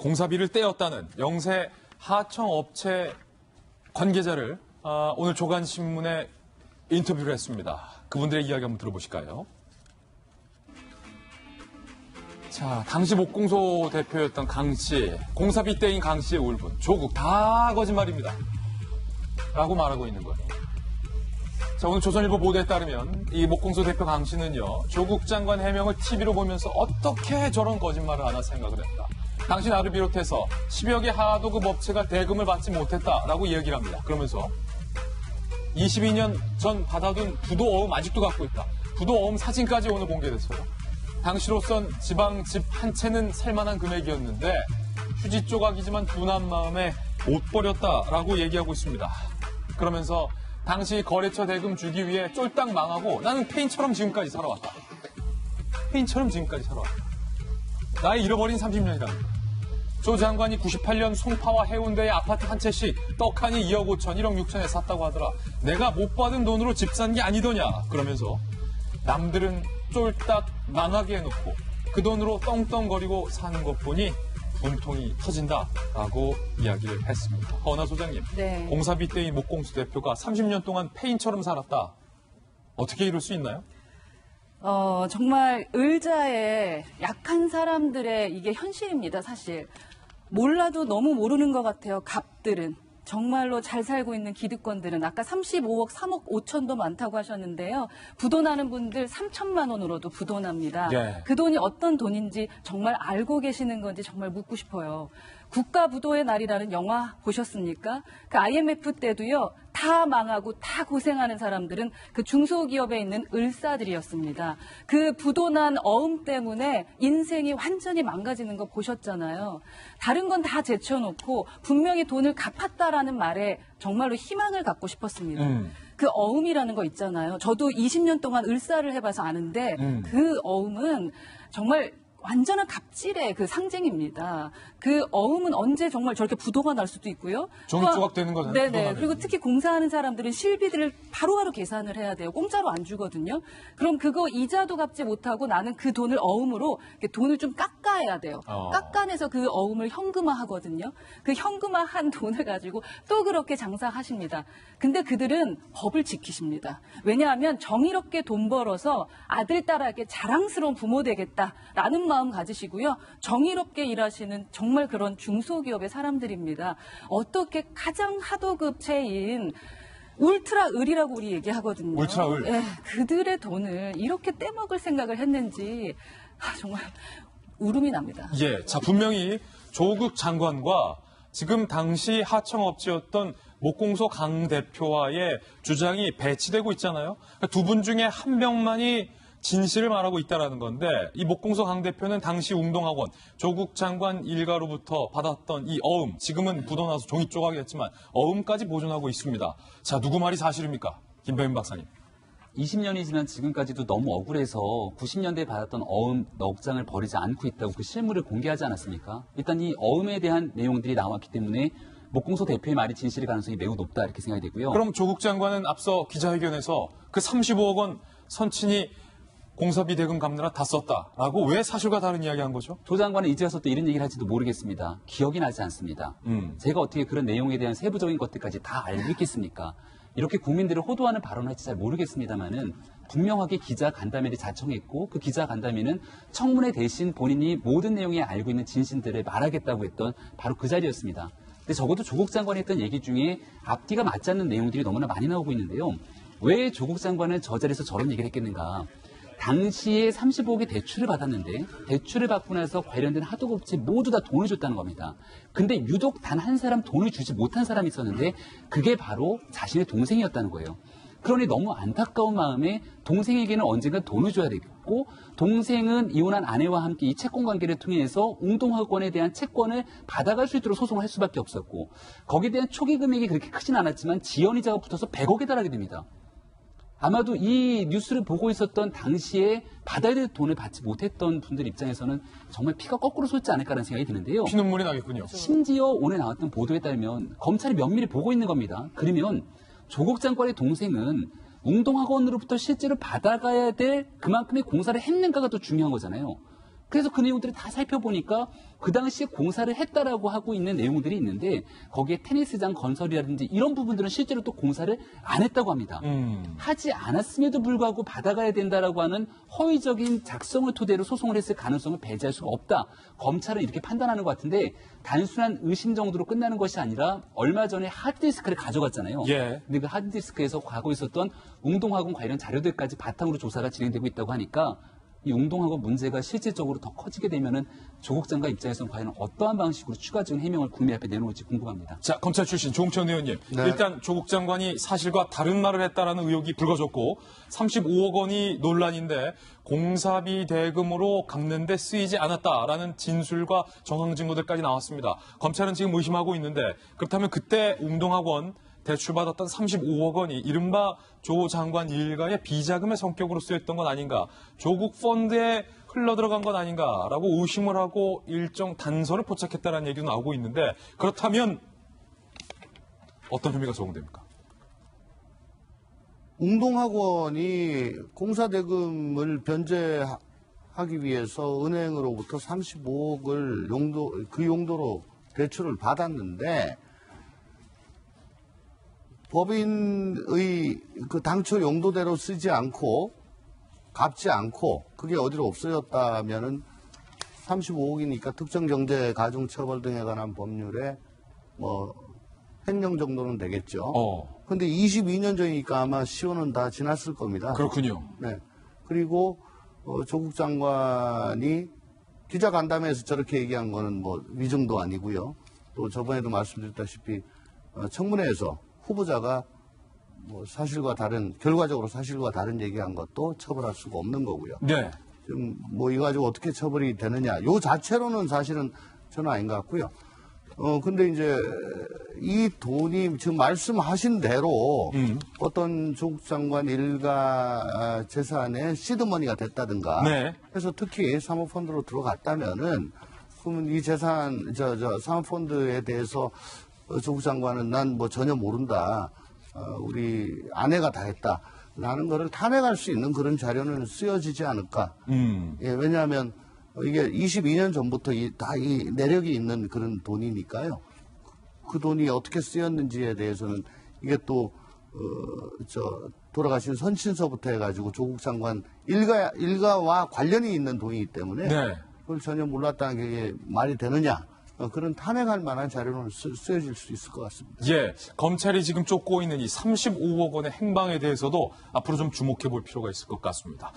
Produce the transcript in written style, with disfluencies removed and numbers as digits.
공사비를 떼었다는 영세 하청업체 관계자를 오늘 조간신문에 인터뷰를 했습니다. 그분들의 이야기 한번 들어보실까요? 자, 당시 목공소 대표였던 강 씨, 공사비 떼인 강 씨의 울분, 조국 다 거짓말입니다. 라고 말하고 있는 거예요. 자, 오늘 조선일보 보도에 따르면 이 목공소 대표 강 씨는요, 조국 장관 해명을 TV로 보면서 어떻게 저런 거짓말을 하나 생각을 했다. 당시 나를 비롯해서 10여 개 하도급 업체가 대금을 받지 못했다라고 얘기를 합니다. 그러면서 22년 전 받아둔 부도 어음 아직도 갖고 있다. 부도 어음 사진까지 오늘 공개됐어요. 당시로선 지방 집 한 채는 살만한 금액이었는데 휴지 조각이지만 둔한 마음에 못 버렸다라고 얘기하고 있습니다. 그러면서 당시 거래처 대금 주기 위해 쫄딱 망하고 나는 페인처럼 지금까지 살아왔다. 페인처럼 지금까지 살아왔다. 나의 잃어버린 30년이랍니다. 조 장관이 98년 송파와 해운대에 아파트 한 채씩 떡하니 2억 5천, 1억 6천에 샀다고 하더라. 내가 못 받은 돈으로 집 산 게 아니더냐. 그러면서 남들은 쫄딱 망하게 해놓고 그 돈으로 떵떵거리고 사는 것 보니 분통이 터진다라고 이야기를 했습니다. 허은하 소장님, 네. 공사비 떼인 목공소 대표가 30년 동안 페인처럼 살았다. 어떻게 이럴 수 있나요? 정말 의자에 약한 사람들의 이게 현실입니다, 사실. 몰라도 너무 모르는 것 같아요, 갑들은. 정말로 잘 살고 있는 기득권들은 아까 35억, 3억 5천도 많다고 하셨는데요. 부도나는 분들 3천만 원으로도 부도납니다. 예. 그 돈이 어떤 돈인지 정말 알고 계시는 건지 정말 묻고 싶어요. 국가부도의 날이라는 영화 보셨습니까? 그 IMF 때도요. 다 망하고 다 고생하는 사람들은 그 중소기업에 있는 을사들이었습니다. 그 부도난 어음 때문에 인생이 완전히 망가지는 거 보셨잖아요. 다른 건 다 제쳐놓고 분명히 돈을 갚았다라는 말에 정말로 희망을 갖고 싶었습니다. 그 어음이라는 거 있잖아요. 저도 20년 동안 을사를 해봐서 아는데 그 어음은 정말 완전한 갑질의 그 상징입니다. 그 어음은 언제 정말 저렇게 부도가 날 수도 있고요. 종이 조각 되는 거잖아요. 네네. 그리고 특히 공사하는 사람들은 실비들을 바로바로 계산을 해야 돼요. 공짜로 안 주거든요. 그럼 그거 이자도 갚지 못하고 나는 그 돈을 어음으로 돈을 좀 깎아야 돼요. 깎아내서 그 어음을 현금화하거든요. 그 현금화한 돈을 가지고 또 그렇게 장사하십니다. 근데 그들은 법을 지키십니다. 왜냐하면 정의롭게 돈 벌어서 아들, 딸에게 자랑스러운 부모 되겠다라는 마음 가지시고요. 정의롭게 일하시는 정말 그런 중소기업의 사람들입니다. 어떻게 가장 하도급체인 울트라 을이라고 우리 얘기하거든요. 울트라 을. 예, 그들의 돈을 이렇게 떼먹을 생각을 했는지 정말 울음이 납니다. 예, 자, 분명히 조국 장관과 지금 당시 하청업체였던 목공소 강 대표와의 주장이 배치되고 있잖아요. 두 분 중에 한 명만이 진실을 말하고 있다는 건데 이 목공소 강 대표는 당시 웅동학원 조국 장관 일가로부터 받았던 이 어음, 지금은 부도나서 종이 조각이었지만 어음까지 보존하고 있습니다. 자, 누구 말이 사실입니까? 김병민 박사님. 20년이 지난 지금까지도 너무 억울해서 90년대에 받았던 어음 넉 장을 버리지 않고 있다고 그 실물을 공개하지 않았습니까? 일단 이 어음에 대한 내용들이 나왔기 때문에 목공소 대표의 말이 진실일 가능성이 매우 높다 이렇게 생각이 되고요. 그럼 조국 장관은 앞서 기자회견에서 그 35억 원 선친이 공사비 대금 갚느라 다 썼다라고 왜 사실과 다른 이야기한 거죠? 조 장관은 이제 와서 또 이런 얘기를 할지도 모르겠습니다. 기억이 나지 않습니다. 제가 어떻게 그런 내용에 대한 세부적인 것들까지 다 알고 있겠습니까? 이렇게 국민들을 호도하는 발언을 할지 잘 모르겠습니다만은 분명하게 기자 간담회를 자청했고 그 기자 간담회는 청문회 대신 본인이 모든 내용에 알고 있는 진실들을 말하겠다고 했던 바로 그 자리였습니다. 근데 적어도 조국 장관이 했던 얘기 중에 앞뒤가 맞지 않는 내용들이 너무나 많이 나오고 있는데요. 왜 조국 장관은 저 자리에서 저런 얘기를 했겠는가? 당시에 35억의 대출을 받았는데 대출을 받고 나서 관련된 하도급체 모두 다 돈을 줬다는 겁니다. 근데 유독 단 한 사람 돈을 주지 못한 사람이 있었는데 그게 바로 자신의 동생이었다는 거예요. 그러니 너무 안타까운 마음에 동생에게는 언젠가 돈을 줘야 되겠고 동생은 이혼한 아내와 함께 이 채권 관계를 통해서 웅동학원에 대한 채권을 받아갈 수 있도록 소송을 할 수밖에 없었고 거기에 대한 초기 금액이 그렇게 크진 않았지만 지연이자가 붙어서 100억에 달하게 됩니다. 아마도 이 뉴스를 보고 있었던 당시에 받아야 될 돈을 받지 못했던 분들 입장에서는 정말 피가 거꾸로 솟지 않을까라는 생각이 드는데요. 피눈물이 나겠군요. 심지어 오늘 나왔던 보도에 따르면 검찰이 면밀히 보고 있는 겁니다. 그러면 조국 장관의 동생은 웅동학원으로부터 실제로 받아가야 될 그만큼의 공사를 했는가가 더 중요한 거잖아요. 그래서 그 내용들을 다 살펴보니까 그 당시에 공사를 했다라고 하고 있는 내용들이 있는데 거기에 테니스장 건설이라든지 이런 부분들은 실제로 또 공사를 안 했다고 합니다. 하지 않았음에도 불구하고 받아가야 된다라고 하는 허위적인 작성을 토대로 소송을 했을 가능성을 배제할 수가 없다. 검찰은 이렇게 판단하는 것 같은데 단순한 의심 정도로 끝나는 것이 아니라 얼마 전에 하드디스크를 가져갔잖아요. 예. 근데 그 하드디스크에서 과거 있었던 웅동학원 관련 자료들까지 바탕으로 조사가 진행되고 있다고 하니까 이 웅동학원 문제가 실질적으로 더 커지게 되면은 조국 장관 입장에서는 과연 어떠한 방식으로 추가적인 해명을 국민 앞에 내놓을지 궁금합니다. 자, 검찰 출신 조홍천 의원님. 네. 일단 조국 장관이 사실과 다른 말을 했다라는 의혹이 불거졌고 35억 원이 논란인데 공사비 대금으로 갚는데 쓰이지 않았다라는 진술과 정황 증거들까지 나왔습니다. 검찰은 지금 의심하고 있는데 그렇다면 그때 웅동학원 대출받았던 35억 원이 이른바 조 장관 일가의 비자금의 성격으로 쓰였던 건 아닌가, 조국 펀드에 흘러들어간 건 아닌가라고 의심을 하고 일정 단서를 포착했다는 얘기도 나오고 있는데 그렇다면 어떤 혐의가 적용됩니까? 웅동학원이 공사대금을 변제하기 위해서 은행으로부터 35억을 그 용도로 대출을 받았는데 법인의 그 당초 용도대로 쓰지 않고 갚지 않고 그게 어디로 없어졌다면은 35억이니까 특정경제가중처벌 등에 관한 법률에 뭐 횡령 정도는 되겠죠. 근데 22년 전이니까 아마 시효는 다 지났을 겁니다. 그렇군요. 네. 그리고 조국 장관이 기자간담회에서 저렇게 얘기한 거는 뭐 위증도 아니고요. 또 저번에도 말씀드렸다시피 청문회에서 후보자가 뭐 결과적으로 사실과 다른 얘기한 것도 처벌할 수가 없는 거고요. 네. 지금 뭐 이거 가지고 어떻게 처벌이 되느냐. 요 자체로는 사실은 저는 아닌 것 같고요. 근데 이제 이 돈이 지금 말씀하신 대로 어떤 조국 장관 일가 재산의 시드머니가 됐다든가 네. 해서 특히 사모펀드로 들어갔다면은 그러면 이 재산, 사모펀드에 대해서 조국 장관은 난 뭐 전혀 모른다. 우리 아내가 다 했다. 라는 거를 탄핵할 수 있는 그런 자료는 쓰여지지 않을까. 예, 왜냐하면 이게 22년 전부터 다 이 내력이 있는 그런 돈이니까요. 그 돈이 어떻게 쓰였는지에 대해서는 이게 또, 돌아가신 선친서부터 해가지고 조국 장관 일가와 관련이 있는 돈이기 때문에 네. 그걸 전혀 몰랐다는 게 말이 되느냐. 그런 탄핵할 만한 자료는 쓰여질 수 있을 것 같습니다. 예, 검찰이 지금 쫓고 있는 이 35억 원의 행방에 대해서도 앞으로 좀 주목해 볼 필요가 있을 것 같습니다.